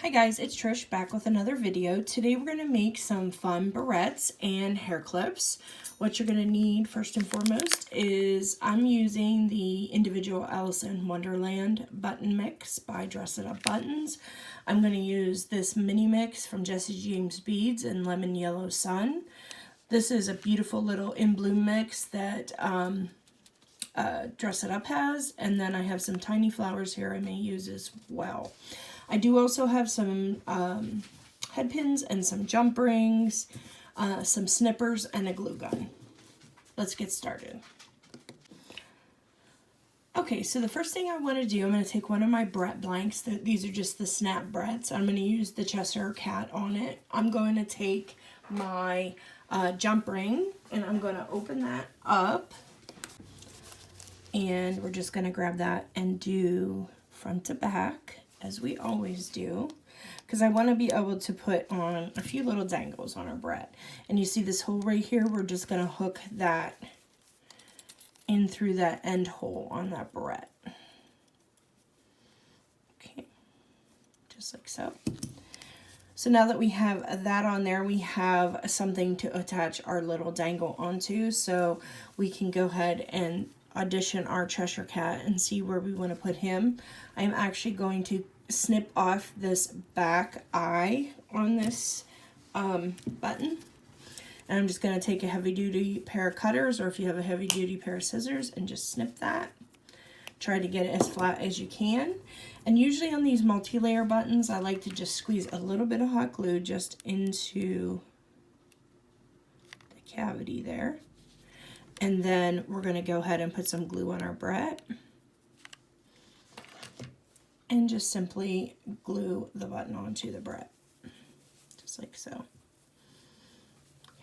Hi guys, it's Trish back with another video. Today we're going to make some fun barrettes and hair clips. What you're going to need first and foremost is I'm using the individual Alice in Wonderland button mix by Dress It Up Buttons. I'm going to use this mini mix from Jesse James Beads in Lemon Yellow Sun. This is a beautiful little in bloom mix that Dress It Up has, and then I have some tiny flowers here I may use as well. I do also have some head pins and some jump rings, some snippers, and a glue gun. Let's get started. Okay, so the first thing I want to do, I'm going to take one of my barrette blanks. These are just the snap barrettes. I'm going to use the Cheshire Cat on it. I'm going to take my jump ring, and I'm going to open that up. And we're just going to grab that and do front to back, as we always do, because I want to be able to put on a few little dangles on our barrette. And you see this hole right here, we're just going to hook that in through that end hole on that barrette. Okay, just like so. So now that we have that on there, we have something to attach our little dangle onto, so we can go ahead and audition our Cheshire Cat and see where we want to put him. I'm actually going to snip off this back eye on this button, and I'm just going to take a heavy-duty pair of cutters, or if you have a heavy-duty pair of scissors, and just snip that. Try to get it as flat as you can. And usually on these multi-layer buttons, I like to just squeeze a little bit of hot glue just into the cavity there. And then we're going to go ahead and put some glue on our barrette. And just simply glue the button onto the barrette. Just like so.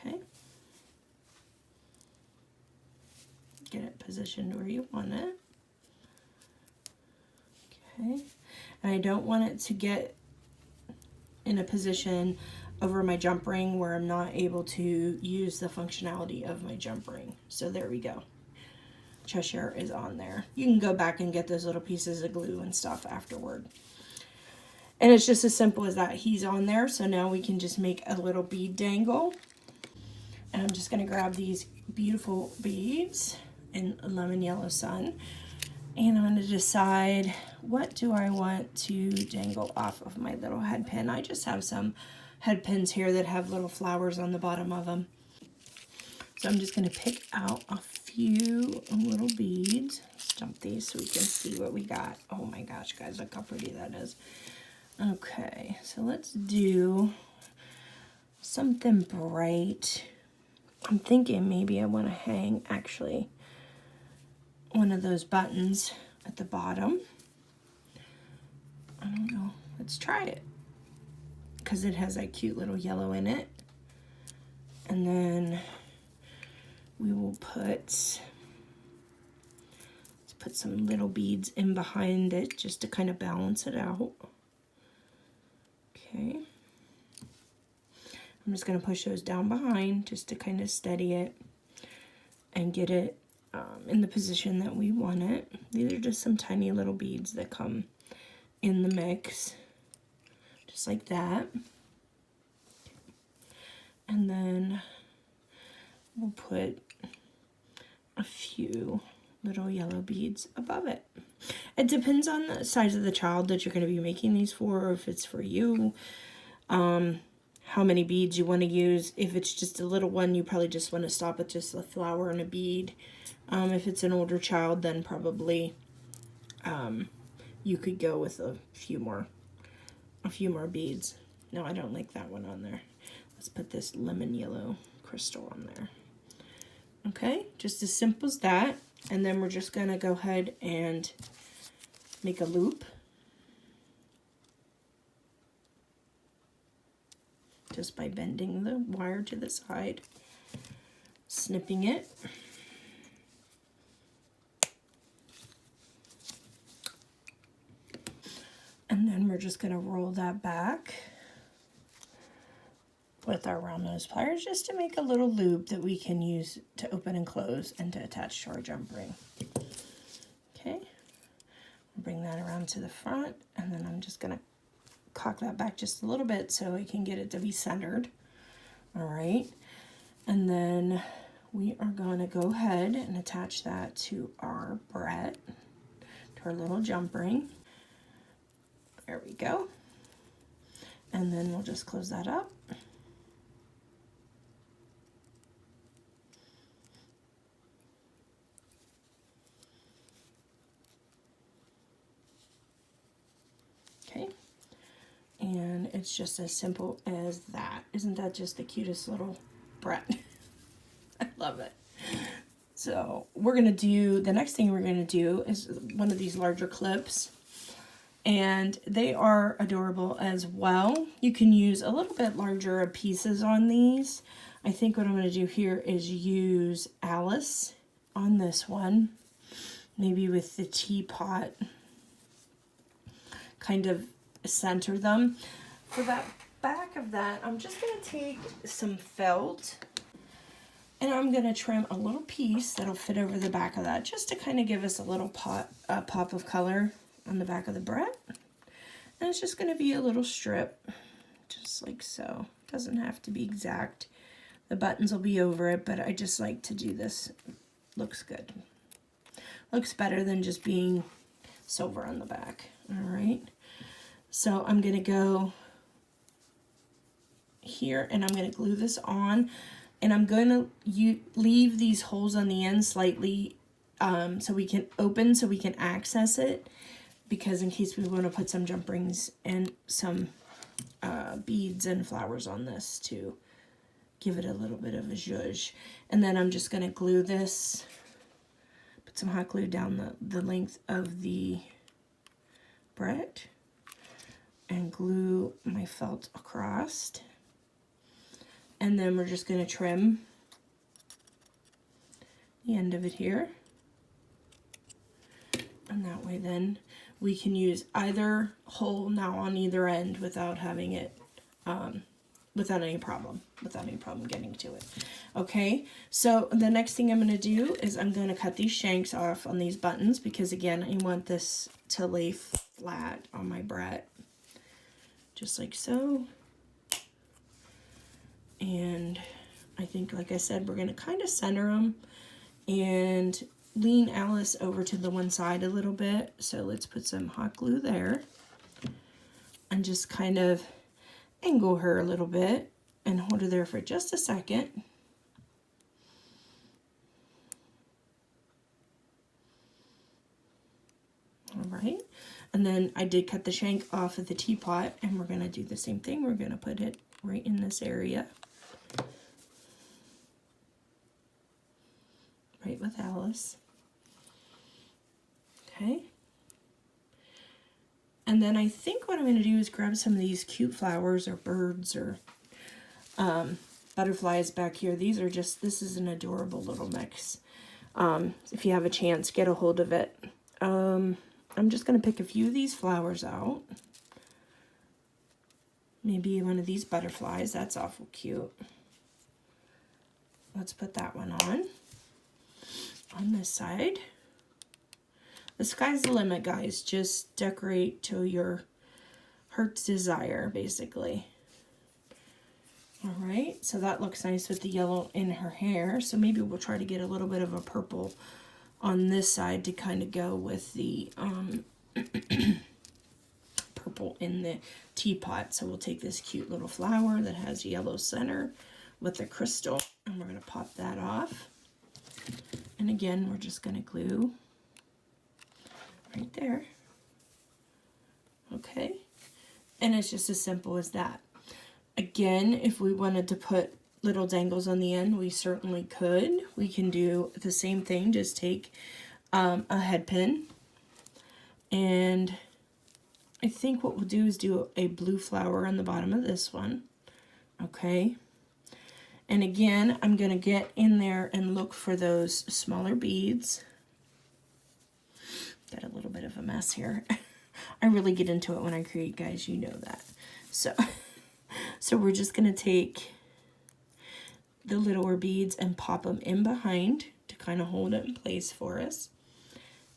Okay. Get it positioned where you want it. Okay. And I don't want it to get in a position over my jump ring where I'm not able to use the functionality of my jump ring. So there we go. Cheshire is on there. You can go back and get those little pieces of glue and stuff afterward. And it's just as simple as that. He's on there, so now we can just make a little bead dangle. And I'm just going to grab these beautiful beads in Lemon Yellow Sun. And I'm going to decide, what do I want to dangle off of my little head pin? I just have some head pins here that have little flowers on the bottom of them. So I'm just going to pick out a few little beads. Let's dump these so we can see what we got. Oh my gosh, guys, look how pretty that is. Okay, so let's do something bright. I'm thinking maybe I want to hang, actually, one of those buttons at the bottom. I don't know. Let's try it, because it has that cute little yellow in it. And then we will put some little beads in behind it just to kind of balance it out. Okay. I'm just going to push those down behind just to kind of steady it and get it in the position that we want it. These are just some tiny little beads that come in the mix, just like that. And then we'll put a few little yellow beads above it. It depends on the size of the child that you're going to be making these for, or if it's for you. How many beads you want to use. If it's just a little one, you probably just want to stop with just a flower and a bead. If it's an older child, then probably you could go with a few more beads. No, I don't like that one on there. Let's put this lemon yellow crystal on there. Okay, just as simple as that. And then we're just going to go ahead and make a loop. Just by bending the wire to the side, snipping it. And then we're just going to roll that back with our round nose pliers just to make a little loop that we can use to open and close and to attach to our jump ring. Okay, bring that around to the front, and then I'm just going to cock that back just a little bit so I can get it to be centered. All right, and then we are going to go ahead and attach that to our barrette, to our little jump ring. There we go. And then we'll just close that up. Okay. And it's just as simple as that. Isn't that just the cutest little barrette? I love it. So we're going to do, the next thing we're going to do is one of these larger clips. And they are adorable as well. You can use a little bit larger pieces on these. I think what I'm going to do here is use Alice on this one. Maybe with the teapot. Kind of center them. For that back of that, I'm just going to take some felt. And I'm going to trim a little piece that'll fit over the back of that. Just to kind of give us a little pop of color on the back of the barrette. And it's just going to be a little strip, just like so. Doesn't have to be exact. The buttons will be over it, but I just like to do this. Looks good. Looks better than just being silver on the back. All right. So I'm going to go here and I'm going to glue this on. And I'm going to leave these holes on the end slightly so we can open, so we can access it. Because in case we want to put some jump rings and some beads and flowers on this to give it a little bit of a zhuzh. And then I'm just going to glue this, put some hot glue down the length of the barrette and glue my felt across. And then we're just going to trim the end of it here. And that way then we can use either hole now on either end without having it, without any problem getting to it. Okay, so the next thing I'm going to do is I'm going to cut these shanks off on these buttons because again, I want this to lay flat on my barrette. Just like so. And I think, like I said, we're going to kind of center them and lean Alice over to the one side a little bit. So let's put some hot glue there and just kind of angle her a little bit and hold her there for just a second. All right. And then I did cut the shank off of the teapot and we're going to do the same thing. We're going to put it right in this area. Right with Alice. Okay. And then I think what I'm going to do is grab some of these cute flowers or birds or butterflies back here. These are just, this is an adorable little mix. If you have a chance, get a hold of it. I'm just going to pick a few of these flowers out. Maybe one of these butterflies. That's awful cute. Let's put that one on this side. The sky's the limit, guys. Just decorate to your heart's desire, basically. All right, so that looks nice with the yellow in her hair. So maybe we'll try to get a little bit of a purple on this side to kind of go with the purple in the teapot. So we'll take this cute little flower that has yellow center with the crystal, and we're going to pop that off. And again, we're just going to glue right there. Okay, and it's just as simple as that. Again, if we wanted to put little dangles on the end, we certainly could. We can do the same thing, just take a head pin, and I think what we'll do is do a blue flower on the bottom of this one. Okay, and again, I'm going to get in there and look for those smaller beads. Got a little bit of a mess here. I really get into it when I create, guys, you know that. So we're just going to take the littler beads and pop them in behind to kind of hold it in place for us.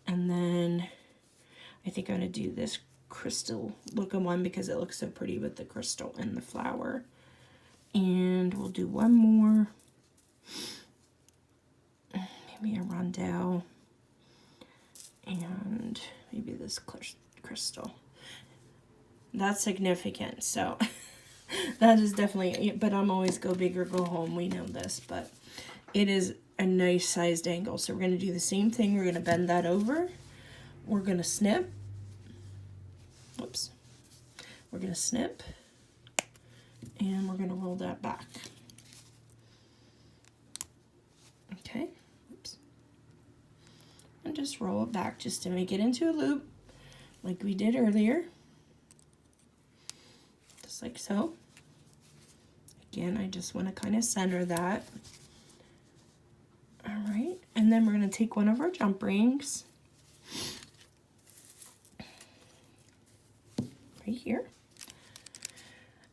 And then I think I'm going to do this crystal looking one because it looks so pretty with the crystal and the flower. And we'll do one more, maybe a rondelle, and maybe this crystal. That's significant, so that is definitely, but I'm always go big or go home, we know this, but it is a nice sized angle. So we're going to do the same thing. We're going to bend that over. We're going to snip. Whoops. We're going to snip. And we're going to roll that back. Okay. Oops. And just roll it back just to make it into a loop like we did earlier. Just like so. Again, I just want to kind of center that. All right, and then we're going to take one of our jump rings right here,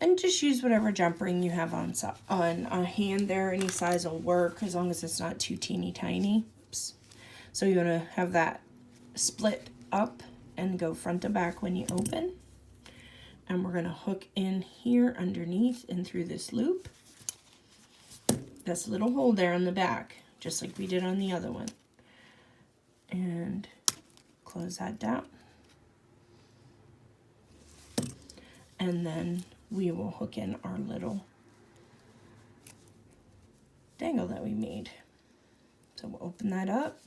and just use whatever jump ring you have on a hand there. Any size will work as long as it's not too teeny tiny. Oops. So you want to have that split up and go front to back when you open. And we're going to hook in here underneath and through this loop. That's a little hole there in the back, just like we did on the other one. And close that down. And then we will hook in our little dangle that we made. So we'll open that up,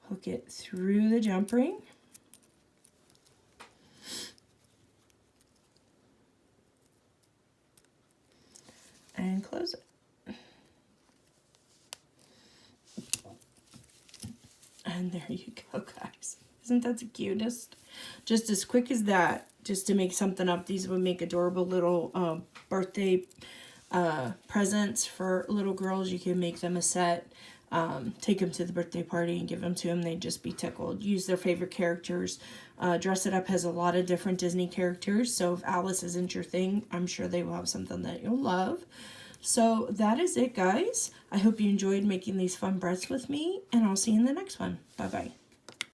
hook it through the jump ring. And close it. And there you go, guys. Isn't that the cutest? Just as quick as that, just to make something up. These would make adorable little birthday presents for little girls. You can make them a set, take them to the birthday party and give them to them. They'd just be tickled. Use their favorite characters. Dress It Up has a lot of different Disney characters, so if Alice isn't your thing, I'm sure they will have something that you'll love. So that is it, guys. I hope you enjoyed making these fun breaths with me, and I'll see you in the next one. Bye-bye.